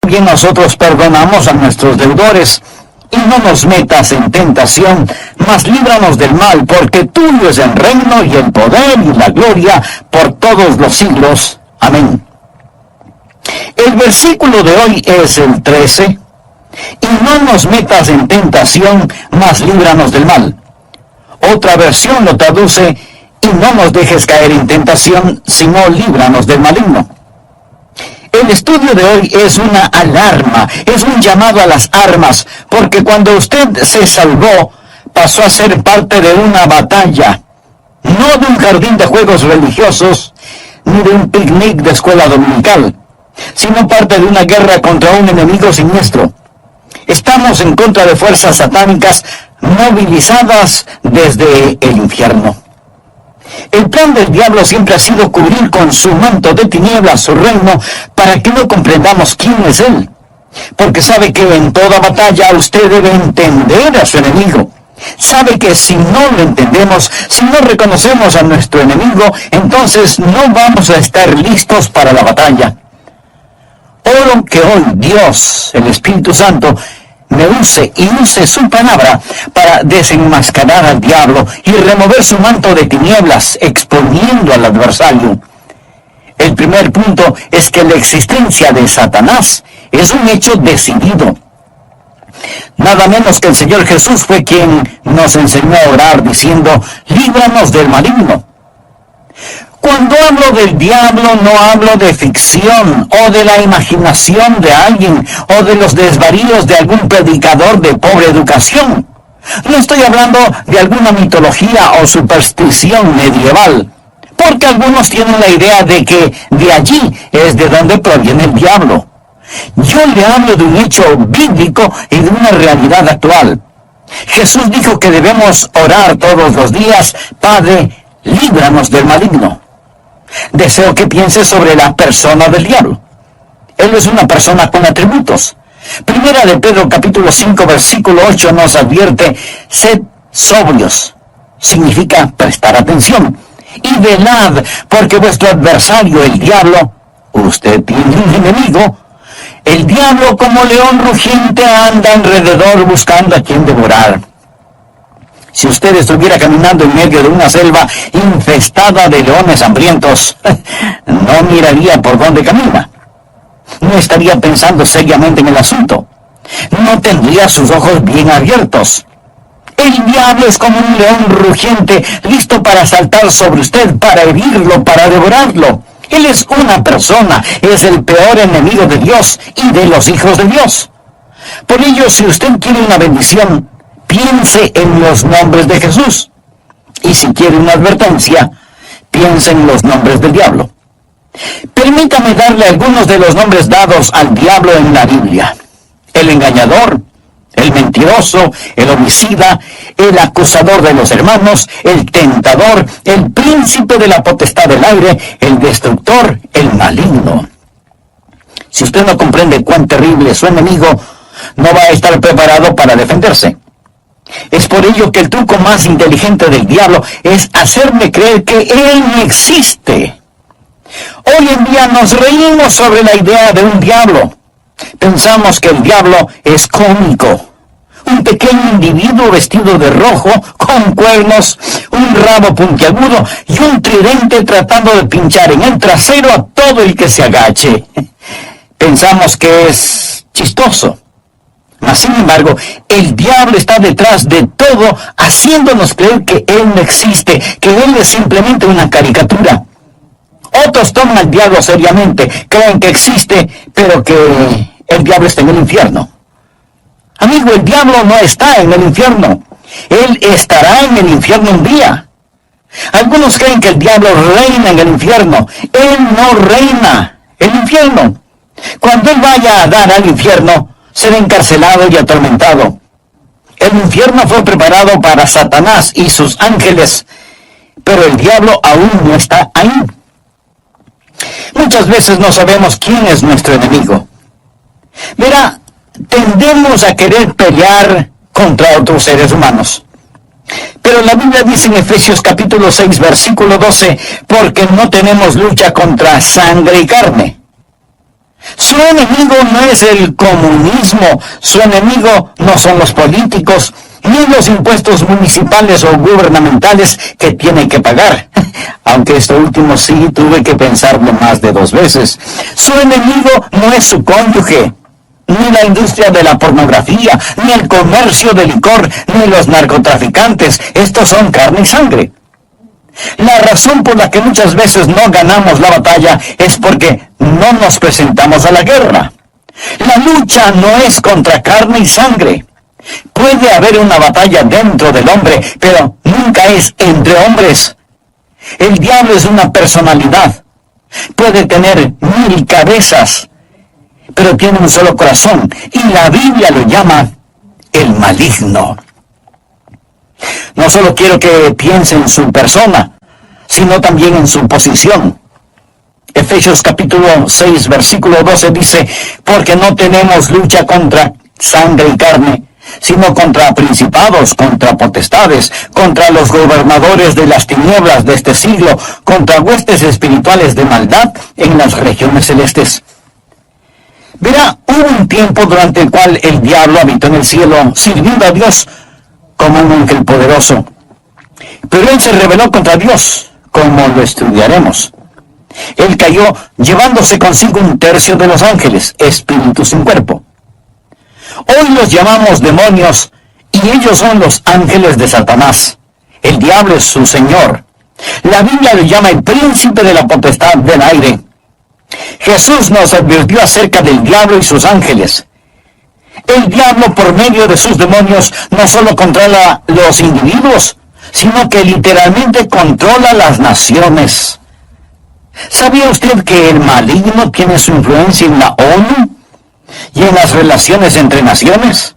también nosotros perdonamos a nuestros deudores. Y no nos metas en tentación, mas líbranos del mal, porque tuyo es el reino y el poder y la gloria por todos los siglos. Amén. El versículo de hoy es el 13. Y no nos metas en tentación, mas líbranos del mal. Otra versión lo traduce: y no nos dejes caer en tentación, sino líbranos del maligno. El estudio de hoy es una alarma, es un llamado a las armas, porque cuando usted se salvó, pasó a ser parte de una batalla, no de un jardín de juegos religiosos, ni de un picnic de escuela dominical, sino parte de una guerra contra un enemigo siniestro. Estamos en contra de fuerzas satánicas movilizadas desde el infierno. El plan del diablo siempre ha sido cubrir con su manto de tinieblas su reino para que no comprendamos quién es él. Porque sabe que en toda batalla usted debe entender a su enemigo. Sabe que si no lo entendemos, si no reconocemos a nuestro enemigo, entonces no vamos a estar listos para la batalla. Oro que hoy Dios, el Espíritu Santo, me use y use su palabra para desenmascarar al diablo y remover su manto de tinieblas, exponiendo al adversario. El primer punto es que la existencia de Satanás es un hecho decidido. Nada menos que el Señor Jesús fue quien nos enseñó a orar diciendo: líbranos del maligno. Cuando hablo del diablo, no hablo de ficción o de la imaginación de alguien o de los desvaríos de algún predicador de pobre educación. No estoy hablando de alguna mitología o superstición medieval, porque algunos tienen la idea de que de allí es de donde proviene el diablo. Yo le hablo de un hecho bíblico y de una realidad actual. Jesús dijo que debemos orar todos los días: Padre, líbranos del maligno. Deseo que piense sobre la persona del diablo. Él es una persona con atributos. Primera de Pedro capítulo 5 versículo 8 nos advierte: sed sobrios. Significa prestar atención. Y velad, porque vuestro adversario, el diablo, usted tiene un enemigo. El diablo, como león rugiente, anda alrededor buscando a quien devorar. Si usted estuviera caminando en medio de una selva infestada de leones hambrientos, no miraría por dónde camina. No estaría pensando seriamente en el asunto. No tendría sus ojos bien abiertos. El diablo es como un león rugiente, listo para saltar sobre usted, para herirlo, para devorarlo. Él es una persona, es el peor enemigo de Dios y de los hijos de Dios. Por ello, si usted quiere una bendición, piense en los nombres de Jesús. Y si quiere una advertencia, piense en los nombres del diablo. Permítame darle algunos de los nombres dados al diablo en la Biblia: el engañador, el mentiroso, el homicida, el acusador de los hermanos, el tentador, el príncipe de la potestad del aire, el destructor, el maligno. Si usted no comprende cuán terrible es su enemigo, no va a estar preparado para defenderse. Es por ello que el truco más inteligente del diablo es hacerme creer que él no existe. Hoy en día nos reímos sobre la idea de un diablo. Pensamos que el diablo es cómico. Un pequeño individuo vestido de rojo, con cuernos, un rabo puntiagudo y un tridente tratando de pinchar en el trasero a todo el que se agache. Pensamos que es chistoso. Mas, sin embargo, el diablo está detrás de todo, haciéndonos creer que él no existe, que él es simplemente una caricatura. Otros toman al diablo seriamente, creen que existe, pero que el diablo está en el infierno. Amigo, el diablo no está en el infierno. Él estará en el infierno un día. Algunos creen que el diablo reina en el infierno. Él no reina el infierno. Cuando él vaya a dar al infierno, será encarcelado y atormentado. El infierno fue preparado para Satanás y sus ángeles, pero el diablo aún no está ahí. Muchas veces no sabemos quién es nuestro enemigo. Verá, tendemos a querer pelear contra otros seres humanos. Pero la Biblia dice en Efesios capítulo 6, versículo 12, porque no tenemos lucha contra sangre y carne. Su enemigo no es el comunismo, su enemigo no son los políticos, ni los impuestos municipales o gubernamentales que tiene que pagar. Aunque esto último sí tuve que pensarlo más de 2 veces. Su enemigo no es su cónyuge, ni la industria de la pornografía, ni el comercio de licor, ni los narcotraficantes. Estos son carne y sangre. La razón por la que muchas veces no ganamos la batalla es porque no nos presentamos a la guerra. La lucha no es contra carne y sangre. Puede haber una batalla dentro del hombre, pero nunca es entre hombres. El diablo es una personalidad. Puede tener 1000 cabezas, pero tiene un solo corazón, y la Biblia lo llama el maligno. No solo quiero que piense en su persona, sino también en su posición. Efesios capítulo 6, versículo 12 dice, porque no tenemos lucha contra sangre y carne, sino contra principados, contra potestades, contra los gobernadores de las tinieblas de este siglo, contra huestes espirituales de maldad en las regiones celestes. Verá, hubo un tiempo durante el cual el diablo habitó en el cielo, sirviendo a Dios como un ángel poderoso. Pero él se rebeló contra Dios, como lo estudiaremos. Él cayó llevándose consigo 1/3 de los ángeles, espíritus sin cuerpo. Hoy los llamamos demonios, y ellos son los ángeles de Satanás. El diablo es su señor. La Biblia lo llama el príncipe de la potestad del aire. Jesús nos advirtió acerca del diablo y sus ángeles. El diablo, por medio de sus demonios, no solo controla los individuos, sino que literalmente controla las naciones. ¿Sabía usted que el maligno tiene su influencia en la ONU y en las relaciones entre naciones?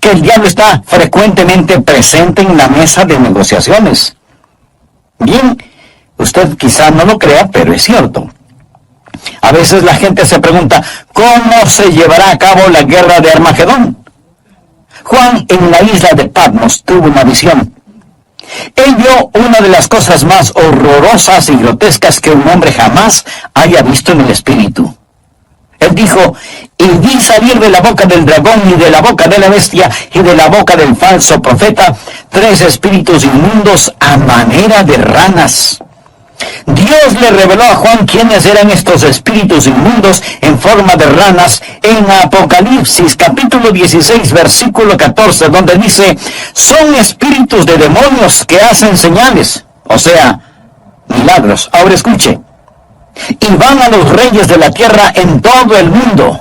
Que el diablo está frecuentemente presente en la mesa de negociaciones. Bien, usted quizá no lo crea, pero es cierto. A veces la gente se pregunta, ¿cómo se llevará a cabo la guerra de Armagedón? Juan en la isla de Patmos tuvo una visión. Él vio una de las cosas más horrorosas y grotescas que un hombre jamás haya visto en el espíritu. Él dijo, y vi salir de la boca del dragón y de la boca de la bestia y de la boca del falso profeta 3 espíritus inmundos a manera de ranas. Dios le reveló a Juan quiénes eran estos espíritus inmundos en forma de ranas en Apocalipsis capítulo 16 versículo 14, donde dice, son espíritus de demonios que hacen señales, o sea, milagros. Ahora escuche, y van a los reyes de la tierra en todo el mundo.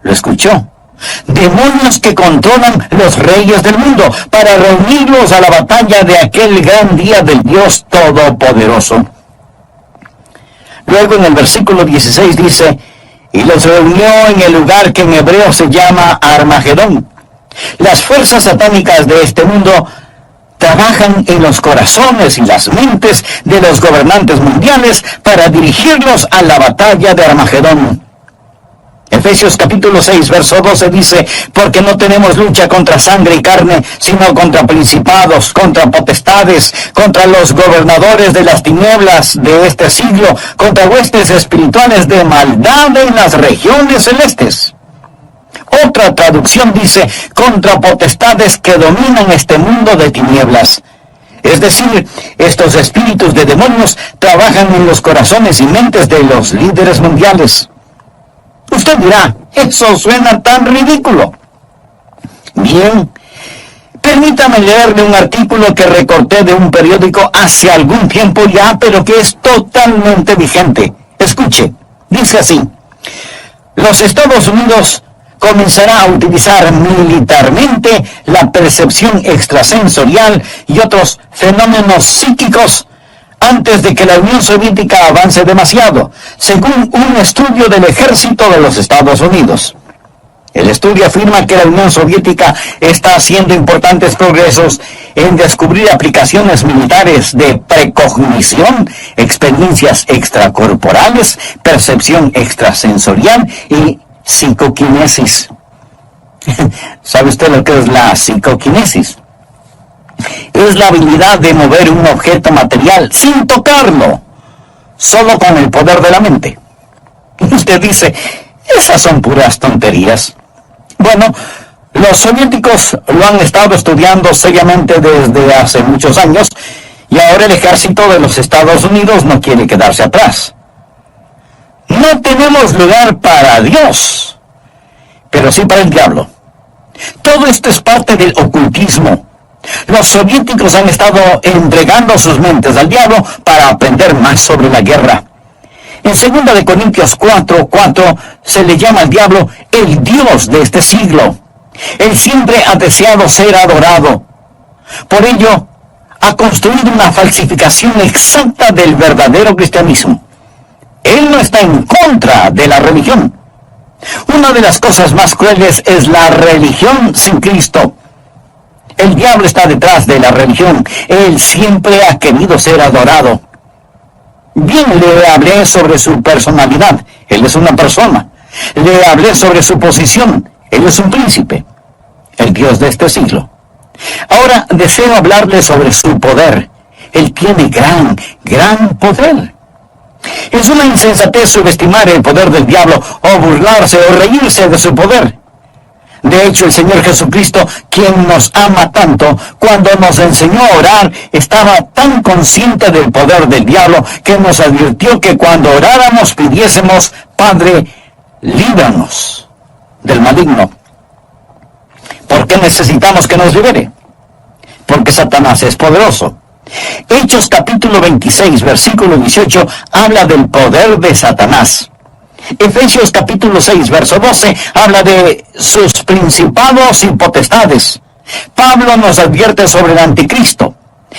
¿Lo escuchó? Demonios que controlan los reyes del mundo para reunirlos a la batalla de aquel gran día del Dios Todopoderoso. Luego en el versículo 16 dice, y los reunió en el lugar que en hebreo se llama Armagedón. Las fuerzas satánicas de este mundo trabajan en los corazones y las mentes de los gobernantes mundiales para dirigirlos a la batalla de Armagedón. Efesios capítulo 6, verso 12 dice, porque no tenemos lucha contra sangre y carne, sino contra principados, contra potestades, contra los gobernadores de las tinieblas de este siglo, contra huestes espirituales de maldad en las regiones celestes. Otra traducción dice, contra potestades que dominan este mundo de tinieblas. Es decir, estos espíritus de demonios trabajan en los corazones y mentes de los líderes mundiales. Usted dirá, eso suena tan ridículo. Bien, permítame leerle un artículo que recorté de un periódico hace algún tiempo ya, pero que es totalmente vigente. Escuche, dice así, los Estados Unidos comenzará a utilizar militarmente la percepción extrasensorial y otros fenómenos psíquicos antes de que la Unión Soviética avance demasiado, según un estudio del ejército de los Estados Unidos. El estudio afirma que la Unión Soviética está haciendo importantes progresos en descubrir aplicaciones militares de precognición, experiencias extracorporales, percepción extrasensorial y psicoquinesis. ¿Sabe usted lo que es la psicoquinesis? Es la habilidad de mover un objeto material sin tocarlo, solo con el poder de la mente. Usted dice, esas son puras tonterías. Bueno, los soviéticos lo han estado estudiando seriamente desde hace muchos años y ahora el ejército de los Estados Unidos no quiere quedarse atrás. No tenemos lugar para Dios, pero sí para el diablo. Todo esto es parte del ocultismo. Los soviéticos han estado entregando sus mentes al diablo para aprender más sobre la guerra. En 2 de Corintios 4:4 se le llama al diablo el Dios de este siglo. Él siempre ha deseado ser adorado. Por ello, ha construido una falsificación exacta del verdadero cristianismo. Él no está en contra de la religión. Una de las cosas más crueles es la religión sin Cristo. El diablo está detrás de la religión. Él siempre ha querido ser adorado. Bien, le hablé sobre su personalidad. Él es una persona. Le hablé sobre su posición. Él es un príncipe, el Dios de este siglo. Ahora deseo hablarle sobre su poder. Él tiene gran poder. Es una insensatez subestimar el poder del diablo o burlarse o reírse de su poder. De hecho, el Señor Jesucristo, quien nos ama tanto, cuando nos enseñó a orar, estaba tan consciente del poder del diablo que nos advirtió que cuando oráramos pidiésemos, Padre, líbranos del maligno. ¿Por qué necesitamos que nos libere? Porque Satanás es poderoso. Hechos capítulo 26, versículo 18, habla del poder de Satanás. Efesios capítulo 6, verso 12, habla de sus principados y potestades. Pablo nos advierte sobre el anticristo.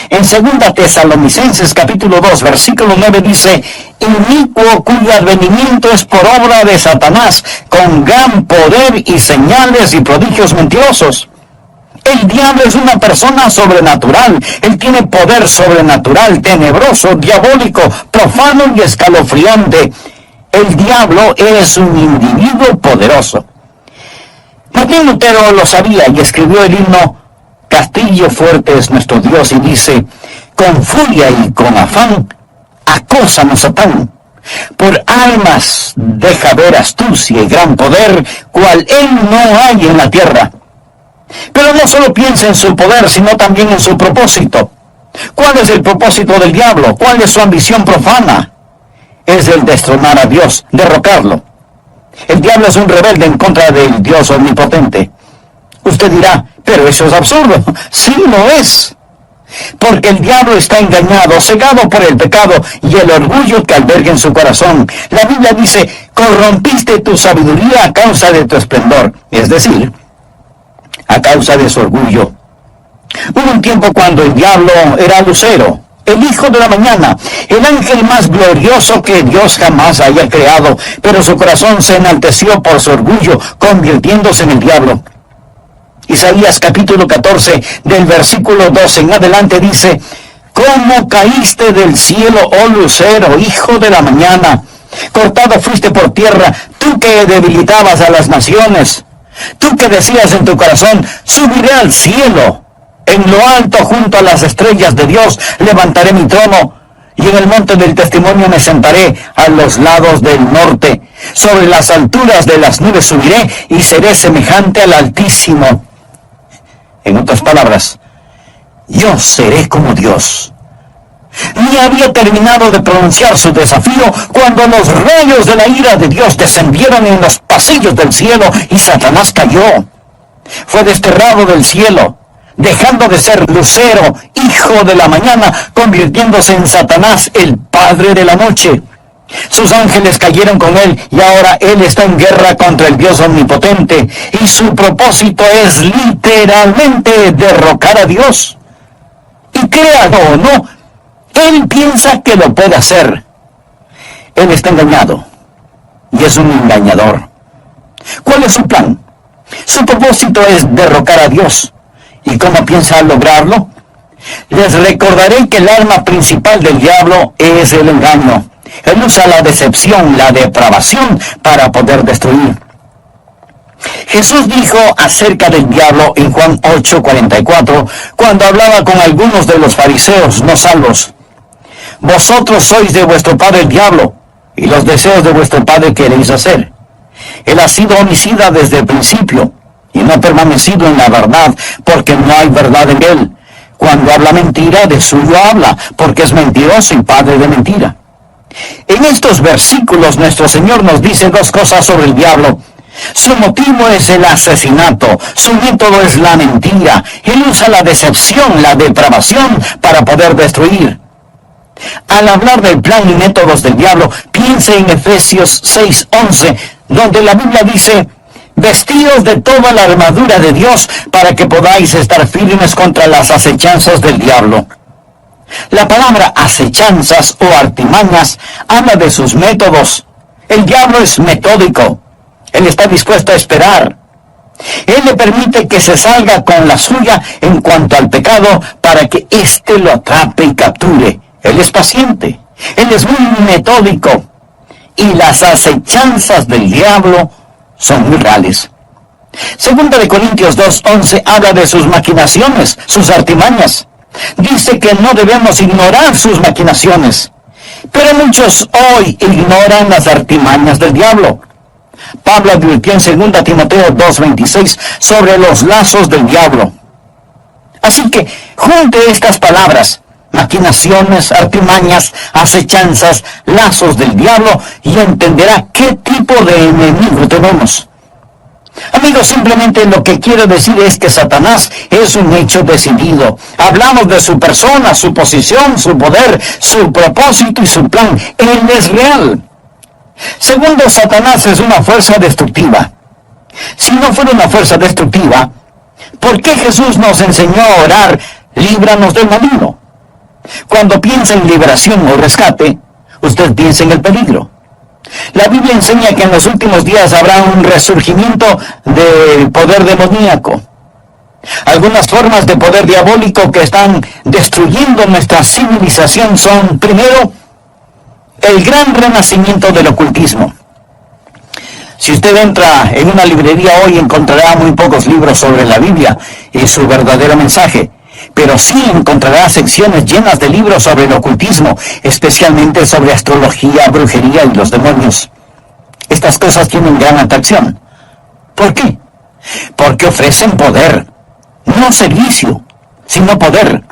En 2 Tesalonicenses capítulo 2, versículo 9 dice, inicuo cuyo advenimiento es por obra de Satanás, con gran poder y señales y prodigios mentirosos. El diablo es una persona sobrenatural. Él tiene poder sobrenatural, tenebroso, diabólico, profano y escalofriante. El diablo es un individuo poderoso. Martín Lutero lo sabía y escribió el himno Castillo fuerte es nuestro Dios, y dice, con furia y con afán, acósanos Satán. Por almas deja ver astucia y gran poder, cual él no hay en la tierra. Pero no solo piensa en su poder, sino también en su propósito. ¿Cuál es el propósito del diablo? ¿Cuál es su ambición profana? Es el destronar a Dios, derrocarlo. El diablo es un rebelde en contra del Dios omnipotente. Usted dirá, pero eso es absurdo. Sí, lo es. Porque el diablo está engañado, cegado por el pecado y el orgullo que alberga en su corazón. La Biblia dice, corrompiste tu sabiduría a causa de tu esplendor. Es decir, a causa de su orgullo. Hubo un tiempo cuando el diablo era Lucero, el hijo de la mañana, el ángel más glorioso que Dios jamás haya creado, pero su corazón se enalteció por su orgullo, convirtiéndose en el diablo. Isaías capítulo 14, del versículo 12 en adelante dice, ¿cómo caíste del cielo, oh lucero, hijo de la mañana? Cortado fuiste por tierra, tú que debilitabas a las naciones. Tú que decías en tu corazón, subiré al cielo. En lo alto, junto a las estrellas de Dios, levantaré mi trono. Y en el monte del testimonio me sentaré a los lados del norte. Sobre las alturas de las nubes subiré y seré semejante al Altísimo. En otras palabras, yo seré como Dios. Ni había terminado de pronunciar su desafío cuando los rayos de la ira de Dios descendieron en los pasillos del cielo y Satanás cayó. Fue desterrado del cielo, dejando de ser lucero, hijo de la mañana, convirtiéndose en Satanás, el padre de la noche. Sus ángeles cayeron con él y ahora él está en guerra contra el Dios omnipotente y su propósito es literalmente derrocar a Dios. Y créalo o no, él piensa que lo puede hacer. Él está engañado y es un engañador. ¿Cuál es su plan? Su propósito es derrocar a Dios. ¿Y cómo piensa lograrlo? Les recordaré que el arma principal del diablo es el engaño. Él usa la decepción, la depravación para poder destruir. Jesús dijo acerca del diablo en Juan 8:44, cuando hablaba con algunos de los fariseos no salvos: vosotros sois de vuestro padre el diablo, y los deseos de vuestro padre queréis hacer. Él ha sido homicida desde el principio, y no ha permanecido en la verdad, porque no hay verdad en él. Cuando habla mentira, de suyo habla, porque es mentiroso y padre de mentira. En estos versículos nuestro Señor nos dice dos cosas sobre el diablo. Su motivo es el asesinato, su método es la mentira. Él usa la decepción, la depravación para poder destruir. Al hablar del plan y métodos del diablo, piense en Efesios 6:11, donde la Biblia dice: vestíos de toda la armadura de Dios para que podáis estar firmes contra las acechanzas del diablo. La palabra acechanzas o artimañas habla de sus métodos. El diablo es metódico. Él está dispuesto a esperar. Él le permite que se salga con la suya en cuanto al pecado para que éste lo atrape y capture. Él es paciente. Él es muy metódico. Y las acechanzas del diablo son muy reales. Segunda de Corintios 2:11 habla de sus maquinaciones, sus artimañas. Dice que no debemos ignorar sus maquinaciones. Pero muchos hoy ignoran las artimañas del diablo. Pablo advirtió en 2 Timoteo 2:26 sobre los lazos del diablo. Así que junte estas palabras: maquinaciones, artimañas, acechanzas, lazos del diablo, y entenderá qué tipo de enemigo tenemos. Amigos, simplemente lo que quiero decir es que Satanás es un hecho decidido. Hablamos de su persona, su posición, su poder, su propósito y su plan. Él es real. Segundo, Satanás es una fuerza destructiva. Si no fuera una fuerza destructiva, ¿por qué Jesús nos enseñó a orar: líbranos del maligno? Cuando piensa en liberación o rescate, usted piensa en el peligro. La Biblia enseña que en los últimos días habrá un resurgimiento del poder demoníaco. Algunas formas de poder diabólico que están destruyendo nuestra civilización son, primero, el gran renacimiento del ocultismo. Si usted entra en una librería hoy, encontrará muy pocos libros sobre la Biblia y su verdadero mensaje, pero sí encontrará secciones llenas de libros sobre el ocultismo, especialmente sobre astrología, brujería y los demonios. Estas cosas tienen gran atracción. ¿Por qué? Porque ofrecen poder, no servicio, sino poder.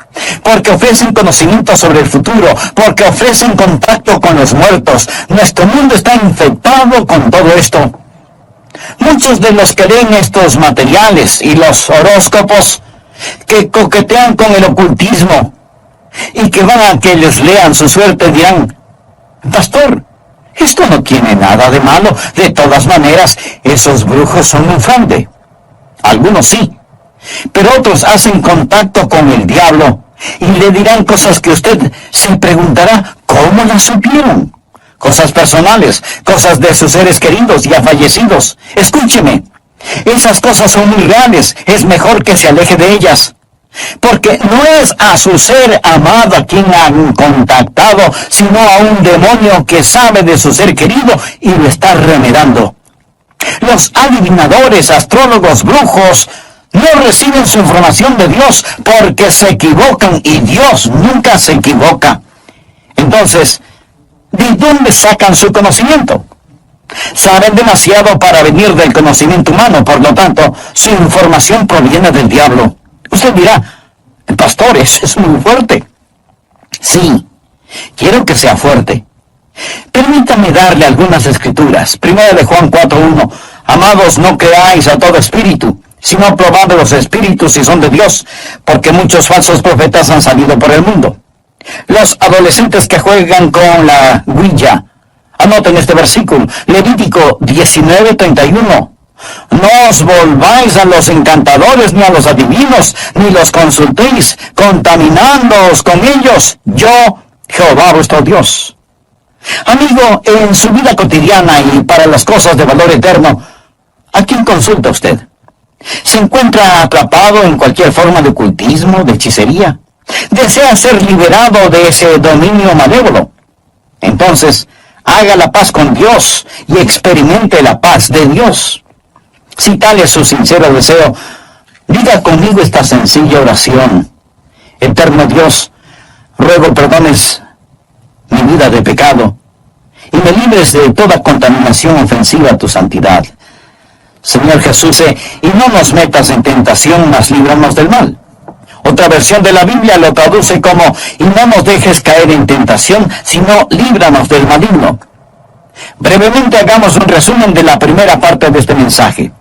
Porque ofrecen conocimiento sobre el futuro, porque ofrecen contacto con los muertos. Nuestro mundo está infectado con todo esto. Muchos de los que leen estos materiales y los horóscopos, que coquetean con el ocultismo y que van a que les lean su suerte, dirán: pastor, esto no tiene nada de malo. De todas maneras, esos brujos son un fraude. Algunos sí, pero otros hacen contacto con el diablo y le dirán cosas que usted se preguntará: ¿cómo las supieron? Cosas personales, cosas de sus seres queridos ya fallecidos. Escúcheme, esas cosas son muy reales. Es mejor que se aleje de ellas, porque no es a su ser amado a quien han contactado, sino a un demonio que sabe de su ser querido y lo está remedando. Los adivinadores, astrólogos, brujos no reciben su información de Dios porque se equivocan, y Dios nunca se equivoca. Entonces, ¿de dónde sacan su conocimiento? Saben demasiado para venir del conocimiento humano, por lo tanto, su información proviene del diablo. Usted dirá: pastor, es muy fuerte. Sí, quiero que sea fuerte. Permítame darle algunas escrituras. Primera de Juan 4:1. Amados, no creáis a todo espíritu, sino probad los espíritus si son de Dios, porque muchos falsos profetas han salido por el mundo. Los adolescentes que juegan con la Ouija, anoten este versículo, Levítico 19:31. No os volváis a los encantadores ni a los adivinos, ni los consultéis, contaminándoos con ellos. Yo, Jehová vuestro Dios. Amigo, en su vida cotidiana y para las cosas de valor eterno, ¿a quién consulta usted? ¿Se encuentra atrapado en cualquier forma de ocultismo, de hechicería? ¿Desea ser liberado de ese dominio malévolo? Entonces, haga la paz con Dios y experimente la paz de Dios. Si tal es su sincero deseo, diga conmigo esta sencilla oración: Eterno Dios, ruego perdones mi vida de pecado y me libres de toda contaminación ofensiva a tu santidad. Señor Jesús, y no nos metas en tentación, mas líbranos del mal. Otra versión de la Biblia lo traduce como, y no nos dejes caer en tentación, sino líbranos del maligno. Brevemente hagamos un resumen de la primera parte de este mensaje.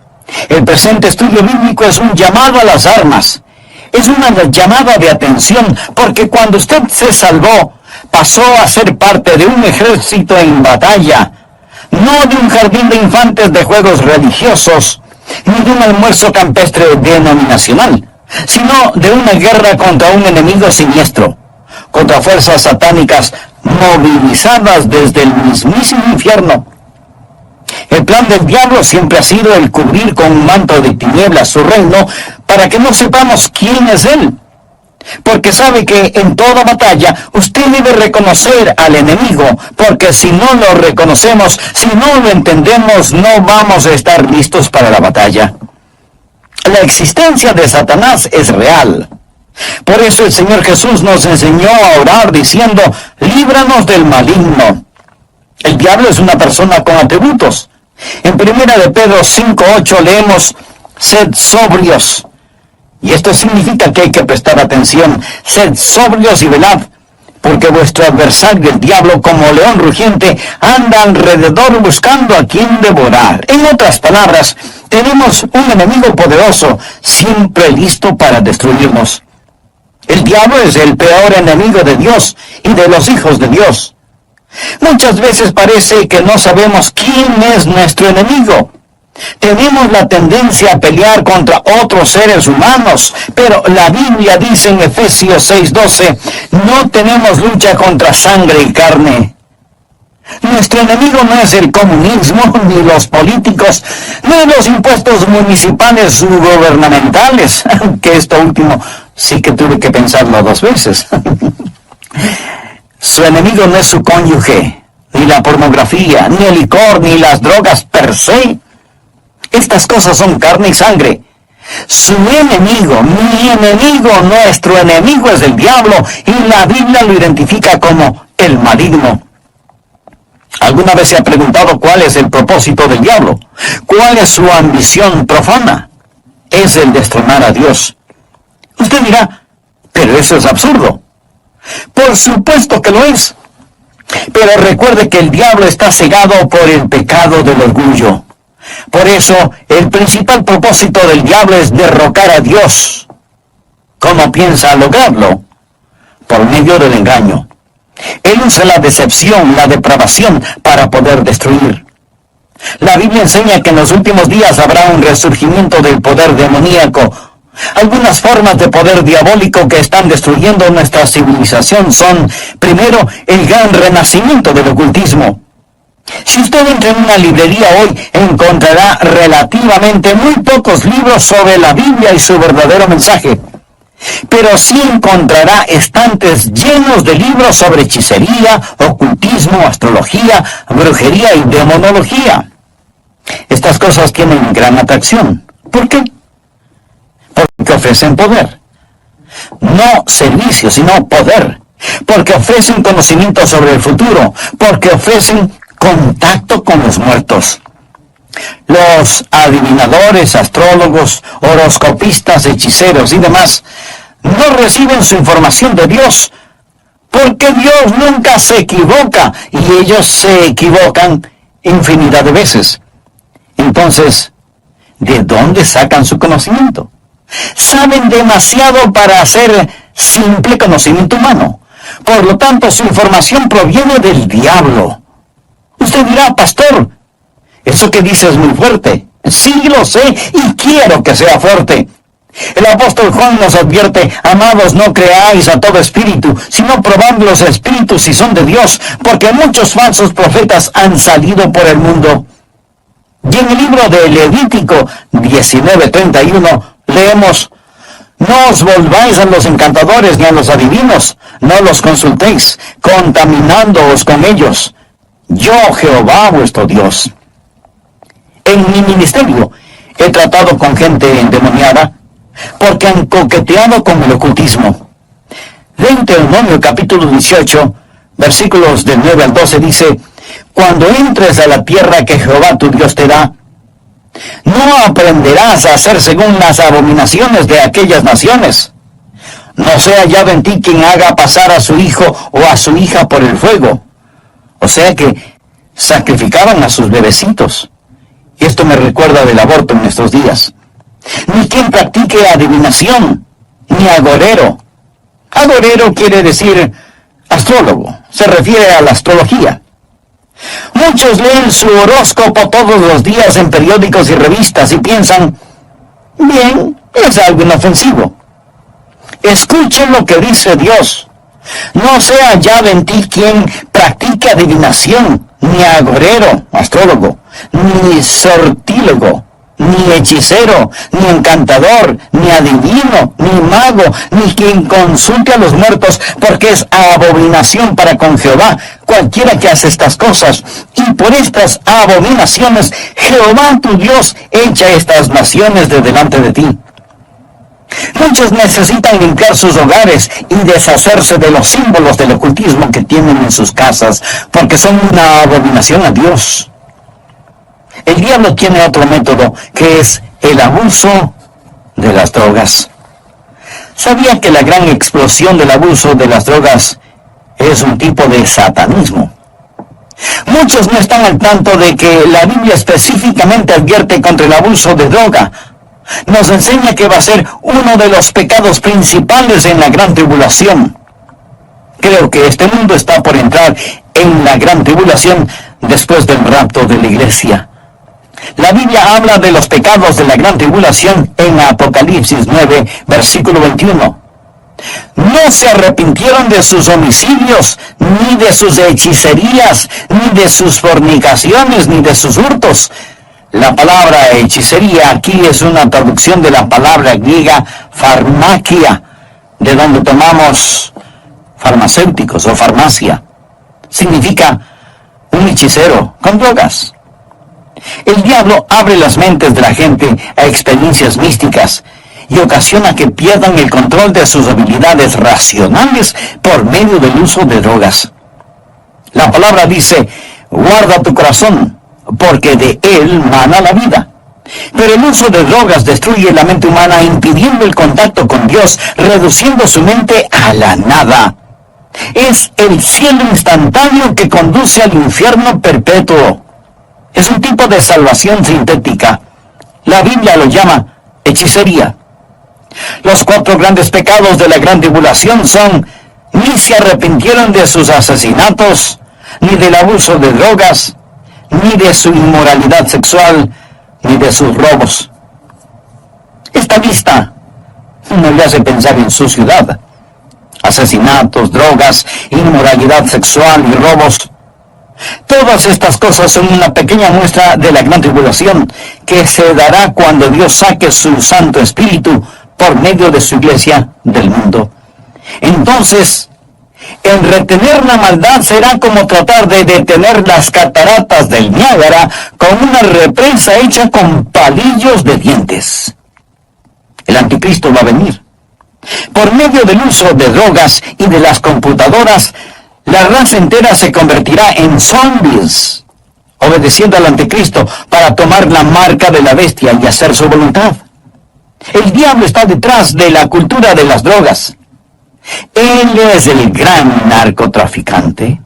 El presente estudio bíblico es un llamado a las armas. Es una llamada de atención, porque cuando usted se salvó, pasó a ser parte de un ejército en batalla, no de un jardín de infantes de juegos religiosos, ni de un almuerzo campestre denominacional, sino de una guerra contra un enemigo siniestro, contra fuerzas satánicas movilizadas desde el mismísimo infierno. El plan del diablo siempre ha sido el cubrir con un manto de tinieblas su reino para que no sepamos quién es él. Porque sabe que en toda batalla usted debe reconocer al enemigo, porque si no lo reconocemos, si no lo entendemos, no vamos a estar listos para la batalla. La existencia de Satanás es real. Por eso el Señor Jesús nos enseñó a orar diciendo, líbranos del maligno. El diablo es una persona con atributos. En 1 de Pedro 5:8 leemos, sed sobrios. Y esto significa que hay que prestar atención. Sed sobrios y velad, porque vuestro adversario, el diablo, como león rugiente, anda alrededor buscando a quien devorar. En otras palabras, tenemos un enemigo poderoso, siempre listo para destruirnos. El diablo es el peor enemigo de Dios y de los hijos de Dios. Muchas veces parece que no sabemos quién es nuestro enemigo. Tenemos la tendencia a pelear contra otros seres humanos, pero la Biblia dice en Efesios 6:12, no tenemos lucha contra sangre y carne. Nuestro enemigo no es el comunismo, ni los políticos, ni los impuestos municipales u gubernamentales, que esto último sí que tuve que pensarlo 2 veces. Su enemigo no es su cónyuge, ni la pornografía, ni el licor, ni las drogas per se. Estas cosas son carne y sangre. Su enemigo, mi enemigo, nuestro enemigo es el diablo, y la Biblia lo identifica como el maligno. ¿Alguna vez se ha preguntado cuál es el propósito del diablo? ¿Cuál es su ambición profana? Es el destronar a Dios. Usted dirá, pero eso es absurdo. Por supuesto que lo es. Pero recuerde que el diablo está cegado por el pecado del orgullo. Por eso, el principal propósito del diablo es derrocar a Dios. ¿Cómo piensa lograrlo? Por medio del engaño. Él usa la decepción, la depravación, para poder destruir. La Biblia enseña que en los últimos días habrá un resurgimiento del poder demoníaco. Algunas formas de poder diabólico que están destruyendo nuestra civilización son, primero, el gran renacimiento del ocultismo. Si usted entra en una librería hoy, encontrará relativamente muy pocos libros sobre la Biblia y su verdadero mensaje. Pero sí encontrará estantes llenos de libros sobre hechicería, ocultismo, astrología, brujería y demonología. Estas cosas tienen gran atracción. ¿Por qué? Porque ofrecen poder. No servicio, sino poder. Porque ofrecen conocimiento sobre el futuro. Porque ofrecen contacto con los muertos. Los adivinadores, astrólogos, horoscopistas, hechiceros y demás no reciben su información de Dios, porque Dios nunca se equivoca y ellos se equivocan infinidad de veces. Entonces, ¿de dónde sacan su conocimiento? Saben demasiado para hacer simple conocimiento humano. Por lo tanto, su información proviene del diablo. Usted dirá, pastor, eso que dice es muy fuerte. Sí, lo sé, y quiero que sea fuerte. El apóstol Juan nos advierte, amados, no creáis a todo espíritu, sino probad los espíritus si son de Dios, porque muchos falsos profetas han salido por el mundo. Y en el libro de Levítico 19:31 leemos, no os volváis a los encantadores ni a los adivinos, no los consultéis, contaminándoos con ellos. Yo, Jehová, vuestro Dios. En mi ministerio he tratado con gente endemoniada porque han coqueteado con el ocultismo. En Deuteronomio capítulo 18 versículos del 9 al 12 dice: cuando entres a la tierra que Jehová tu Dios te da, no aprenderás a hacer según las abominaciones de aquellas naciones. No sea hallado en ti quien haga pasar a su hijo o a su hija por el fuego. O sea que sacrificaban a sus bebecitos. Y esto me recuerda del aborto en nuestros días. Ni quien practique adivinación, ni agorero. Agorero quiere decir astrólogo, se refiere a la astrología. Muchos leen su horóscopo todos los días en periódicos y revistas y piensan, bien, es algo inofensivo. Escuchen lo que dice Dios. No sea hallado en ti quien practique adivinación, ni agorero, astrólogo, ni sortílogo, ni hechicero, ni encantador, ni adivino, ni mago, ni quien consulte a los muertos, porque es abominación para con Jehová cualquiera que hace estas cosas. Y por estas abominaciones Jehová tu Dios echa estas naciones de delante de ti. Muchos necesitan limpiar sus hogares y deshacerse de los símbolos del ocultismo que tienen en sus casas, porque son una abominación a Dios. El diablo tiene otro método, que es el abuso de las drogas. ¿Sabía que la gran explosión del abuso de las drogas es un tipo de satanismo? Muchos no están al tanto de que la Biblia específicamente advierte contra el abuso de droga. Nos enseña que va a ser uno de los pecados principales en la gran tribulación. Creo que este mundo está por entrar en la gran tribulación después del rapto de la iglesia. La Biblia habla de los pecados de la gran tribulación en Apocalipsis 9, versículo 21. No se arrepintieron de sus homicidios, ni de sus hechicerías, ni de sus fornicaciones, ni de sus hurtos. La palabra hechicería aquí es una traducción de la palabra griega farmakia, de donde tomamos farmacéuticos o farmacia. Significa un hechicero con drogas. El diablo abre las mentes de la gente a experiencias místicas y ocasiona que pierdan el control de sus habilidades racionales por medio del uso de drogas. La palabra dice, guarda tu corazón, porque de él mana la vida. Pero el uso de drogas destruye la mente humana, impidiendo el contacto con Dios, reduciendo su mente a la nada. Es el cielo instantáneo que conduce al infierno perpetuo. Es un tipo de salvación sintética. La Biblia lo llama hechicería. Los 4 grandes pecados de la gran tribulación son: ni se arrepintieron de sus asesinatos, ni del abuso de drogas, ni de su inmoralidad sexual, ni de sus robos. Esta lista no le hace pensar en su ciudad. Asesinatos, drogas, inmoralidad sexual y robos. Todas estas cosas son una pequeña muestra de la gran tribulación que se dará cuando Dios saque su Santo Espíritu por medio de su iglesia del mundo. Entonces, el retener la maldad será como tratar de detener las cataratas del Niágara con una represa hecha con palillos de dientes. El anticristo va a venir. Por medio del uso de drogas y de las computadoras, la raza entera se convertirá en zombies, obedeciendo al anticristo para tomar la marca de la bestia y hacer su voluntad. El diablo está detrás de la cultura de las drogas. Él es el gran narcotraficante.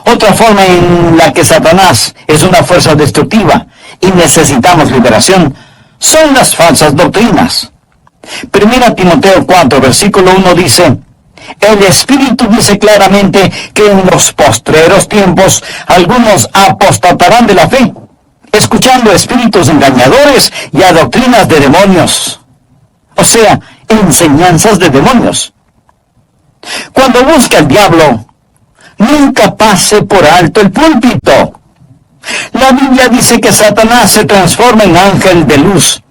Otra forma en la que Satanás es una fuerza destructiva y necesitamos liberación son las falsas doctrinas. 1 Timoteo 4, versículo 1 dice: el Espíritu dice claramente que en los postreros tiempos algunos apostatarán de la fe, escuchando espíritus engañadores y a doctrinas de demonios. O sea, enseñanzas de demonios. Cuando busca el diablo, nunca pase por alto el púlpito. La Biblia dice que Satanás se transforma en ángel de luz.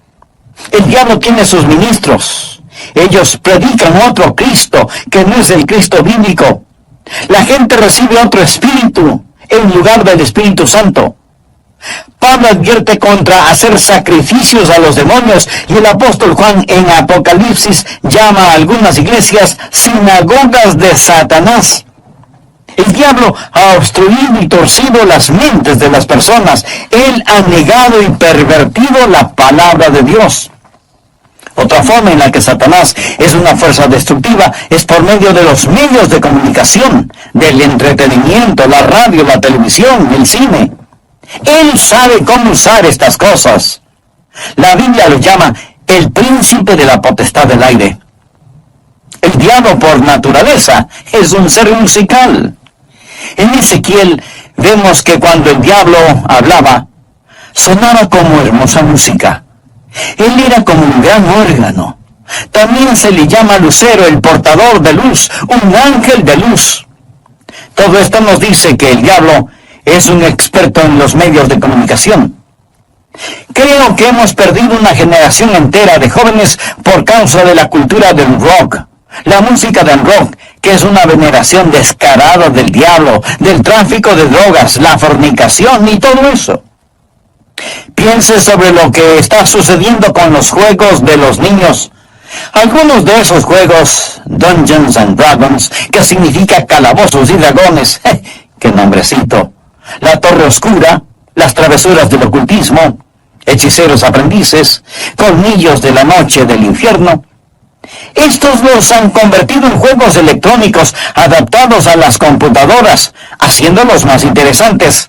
El diablo tiene sus ministros. Ellos predican otro Cristo, que no es el Cristo bíblico. La gente recibe otro espíritu en lugar del Espíritu Santo. Pablo advierte contra hacer sacrificios a los demonios, y el apóstol Juan en Apocalipsis llama a algunas iglesias sinagogas de Satanás. El diablo ha obstruido y torcido las mentes de las personas. Él ha negado y pervertido la palabra de Dios. Otra forma en la que Satanás es una fuerza destructiva es por medio de los medios de comunicación, del entretenimiento, la radio, la televisión, el cine. Él sabe cómo usar estas cosas. La Biblia lo llama el príncipe de la potestad del aire. El diablo por naturaleza es un ser musical. En Ezequiel vemos que cuando el diablo hablaba, sonaba como hermosa música. Él era como un gran órgano. También se le llama lucero, el portador de luz, un ángel de luz. Todo esto nos dice que el diablo es un experto en los medios de comunicación. Creo que hemos perdido una generación entera de jóvenes por causa de la cultura del rock. La música del rock, que es una veneración descarada del diablo, del tráfico de drogas, la fornicación y todo eso. Piense sobre lo que está sucediendo con los juegos de los niños. Algunos de esos juegos, Dungeons and Dragons, que significa calabozos y dragones, ¡qué nombrecito! La Torre Oscura, las travesuras del ocultismo, hechiceros aprendices, colmillos de la noche del infierno. Estos los han convertido en juegos electrónicos adaptados a las computadoras, haciéndolos más interesantes.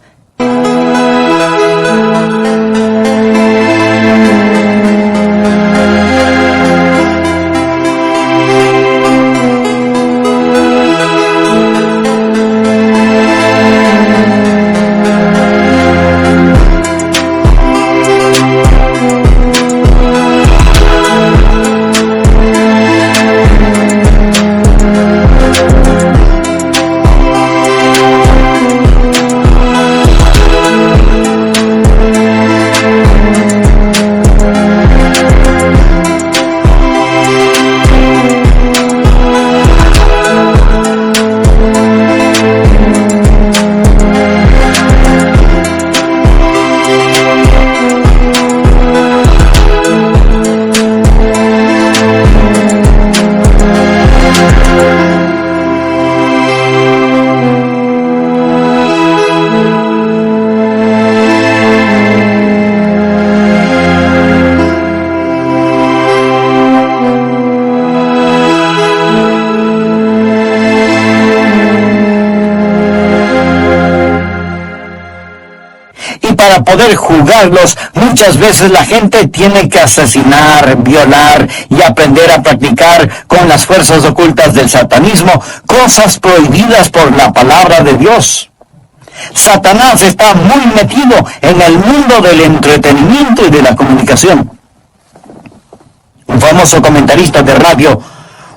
Para poder jugarlos, muchas veces la gente tiene que asesinar, violar y aprender a practicar con las fuerzas ocultas del satanismo cosas prohibidas por la palabra de Dios. Satanás está muy metido en el mundo del entretenimiento y de la comunicación. Un famoso comentarista de radio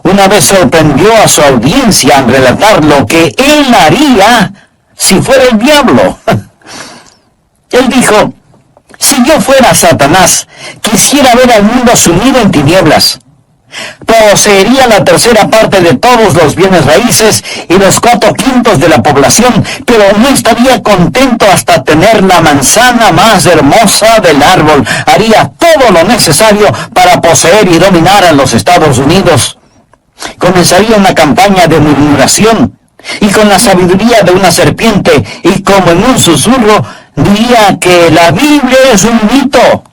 una vez sorprendió a su audiencia al relatar lo que él haría si fuera el diablo. Él dijo: si yo fuera Satanás, quisiera ver al mundo sumido en tinieblas. Poseería la tercera parte de todos los bienes raíces y los 4/5 de la población, pero no estaría contento hasta tener la manzana más hermosa del árbol. Haría todo lo necesario para poseer y dominar a los Estados Unidos. Comenzaría una campaña de murmuración, y con la sabiduría de una serpiente, y como en un susurro, diría que la Biblia es un mito.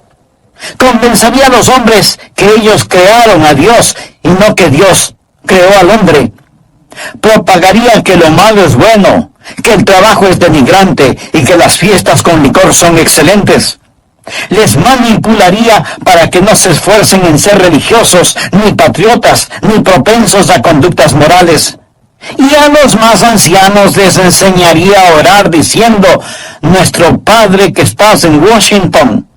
Convencería a los hombres que ellos crearon a Dios y no que Dios creó al hombre. Propagaría que lo malo es bueno, que el trabajo es denigrante y que las fiestas con licor son excelentes. Les manipularía para que no se esfuercen en ser religiosos, ni patriotas, ni propensos a conductas morales. Y a los más ancianos les enseñaría a orar diciendo: nuestro Padre que estás en Washington.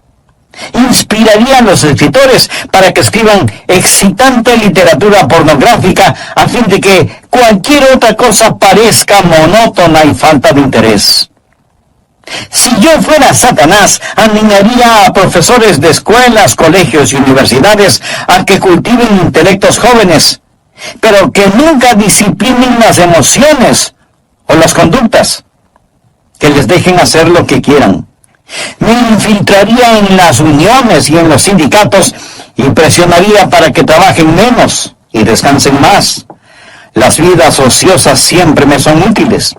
Inspiraría a los escritores para que escriban excitante literatura pornográfica a fin de que cualquier otra cosa parezca monótona y falta de interés. Si yo fuera Satanás, animaría a profesores de escuelas, colegios y universidades a que cultiven intelectos jóvenes, pero que nunca disciplinen las emociones o las conductas, que les dejen hacer lo que quieran. Me infiltraría en las uniones y en los sindicatos y presionaría para que trabajen menos y descansen más. Las vidas ociosas siempre me son útiles.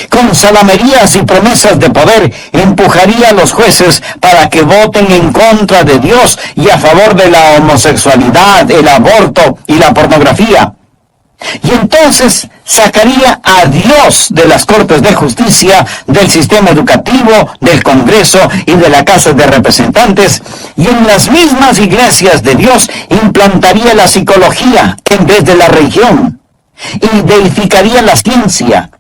Con salamerías y promesas de poder empujaría a los jueces para que voten en contra de Dios y a favor de la homosexualidad, el aborto y la pornografía. Y entonces sacaría a Dios de las Cortes de Justicia, del sistema educativo, del Congreso y de la Casa de Representantes, y en las mismas iglesias de Dios implantaría la psicología en vez de la religión, y deificaría la ciencia.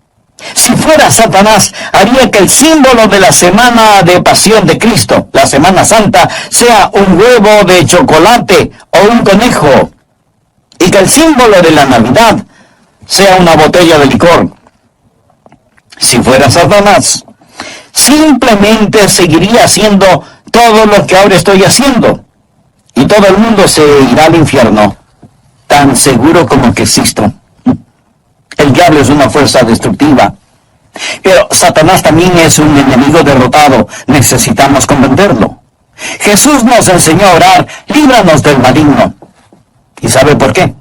Si fuera Satanás, haría que el símbolo de la semana de pasión de Cristo, la Semana Santa, sea un huevo de chocolate o un conejo, y que el símbolo de la Navidad sea una botella de licor. Si fuera Satanás, simplemente seguiría haciendo todo lo que ahora estoy haciendo, y todo el mundo se irá al infierno, tan seguro como que existo. El diablo es una fuerza destructiva, pero Satanás también es un enemigo derrotado. Necesitamos comprenderlo. Jesús nos enseñó a orar: líbranos del maligno. ¿Y sabe por qué?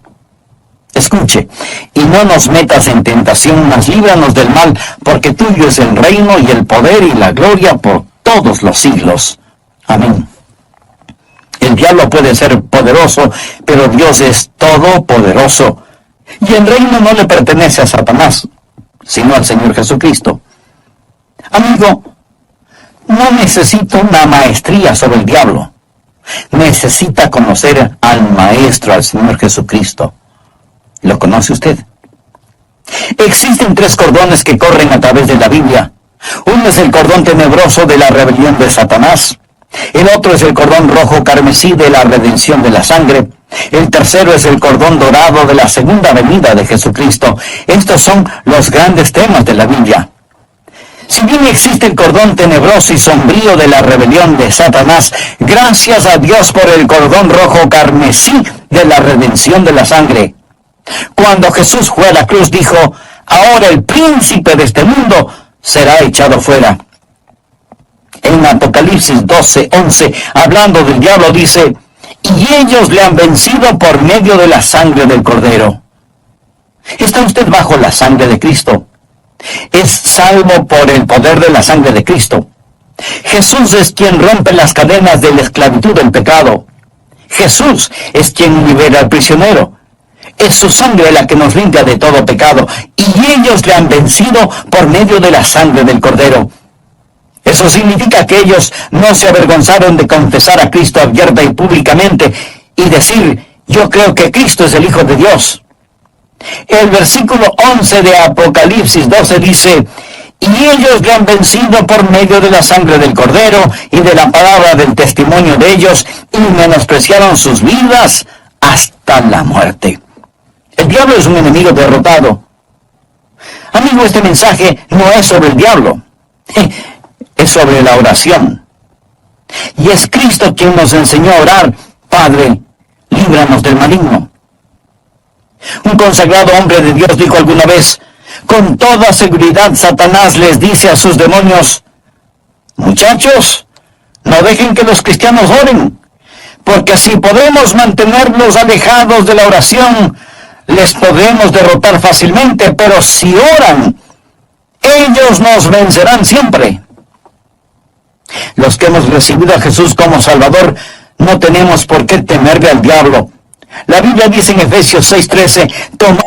Escuche: y no nos metas en tentación, mas líbranos del mal, porque tuyo es el reino y el poder y la gloria por todos los siglos. Amén. El diablo puede ser poderoso, pero Dios es todopoderoso. Y el reino no le pertenece a Satanás, sino al Señor Jesucristo. Amigo, no necesita una maestría sobre el diablo. Necesita conocer al Maestro, al Señor Jesucristo. ¿Lo conoce usted? Existen 3 cordones que corren a través de la Biblia. Uno es el cordón tenebroso de la rebelión de Satanás. El otro es el cordón rojo carmesí de la redención de la sangre. El tercero es el cordón dorado de la segunda venida de Jesucristo. Estos son los grandes temas de la Biblia. Si bien existe el cordón tenebroso y sombrío de la rebelión de Satanás, gracias a Dios por el cordón rojo carmesí de la redención de la sangre. Cuando Jesús fue a la cruz, dijo: ahora el príncipe de este mundo será echado fuera. En Apocalipsis 12:11, hablando del diablo, dice: y ellos le han vencido por medio de la sangre del Cordero. ¿Está usted bajo la sangre de Cristo? Es salvo por el poder de la sangre de Cristo. Jesús es quien rompe las cadenas de la esclavitud del pecado. Jesús es quien libera al prisionero. Es su sangre la que nos limpia de todo pecado, y ellos le han vencido por medio de la sangre del Cordero. Eso significa que ellos no se avergonzaron de confesar a Cristo abierta y públicamente y decir: yo creo que Cristo es el Hijo de Dios. El versículo 11 de Apocalipsis 12 dice: y ellos le han vencido por medio de la sangre del Cordero y de la palabra del testimonio de ellos, y menospreciaron sus vidas hasta la muerte. El diablo es un enemigo derrotado. Amigo, este mensaje no es sobre el diablo. Es sobre la oración. Y es Cristo quien nos enseñó a orar: Padre, líbranos del maligno. Un consagrado hombre de Dios dijo alguna vez: con toda seguridad Satanás les dice a sus demonios: muchachos, no dejen que los cristianos oren, porque si podemos mantenerlos alejados de la oración, les podemos derrotar fácilmente, pero si oran, ellos nos vencerán siempre. Los que hemos recibido a Jesús como Salvador no tenemos por qué temerle al diablo. La Biblia dice en Efesios 6:13: toma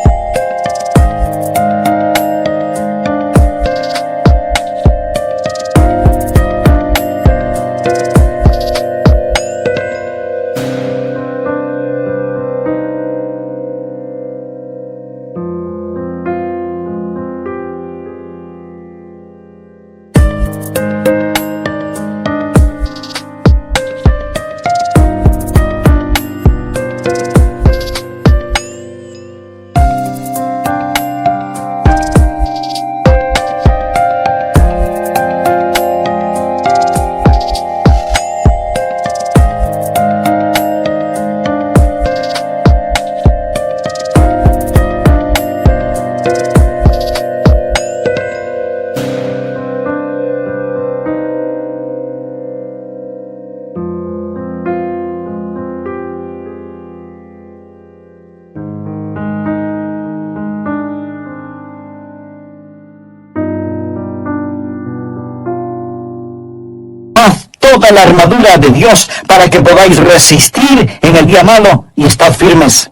toda la armadura de Dios para que podáis resistir en el día malo y estad firmes.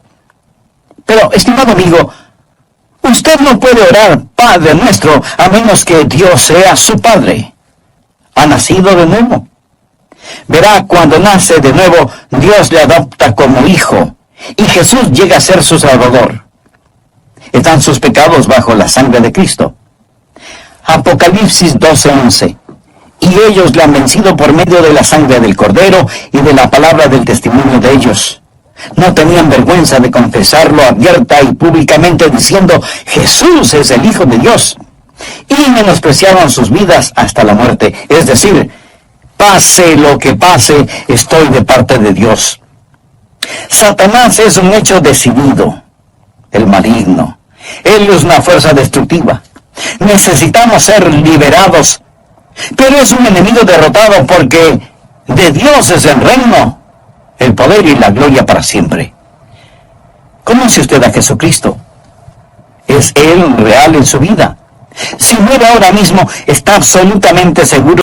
Pero, estimado amigo, usted no puede orar Padre nuestro a menos que Dios sea su Padre. ¿Ha nacido de nuevo? Verá, cuando nace de nuevo, Dios le adopta como hijo, y Jesús llega a ser su Salvador. Están sus pecados bajo la sangre de Cristo. Apocalipsis 12:11. Y ellos le han vencido por medio de la sangre del Cordero y de la palabra del testimonio de ellos. No tenían vergüenza de confesarlo abierta y públicamente diciendo, Jesús es el Hijo de Dios. Y menospreciaron sus vidas hasta la muerte. Es decir, pase lo que pase, estoy de parte de Dios. Satanás es un hecho decidido, el maligno. Él es una fuerza destructiva. Necesitamos ser liberados. Pero es un enemigo derrotado porque de Dios es el reino, el poder y la gloria para siempre. ¿Conoce usted a Jesucristo? ¿Es Él real en su vida? Si muere ahora mismo, está absolutamente seguro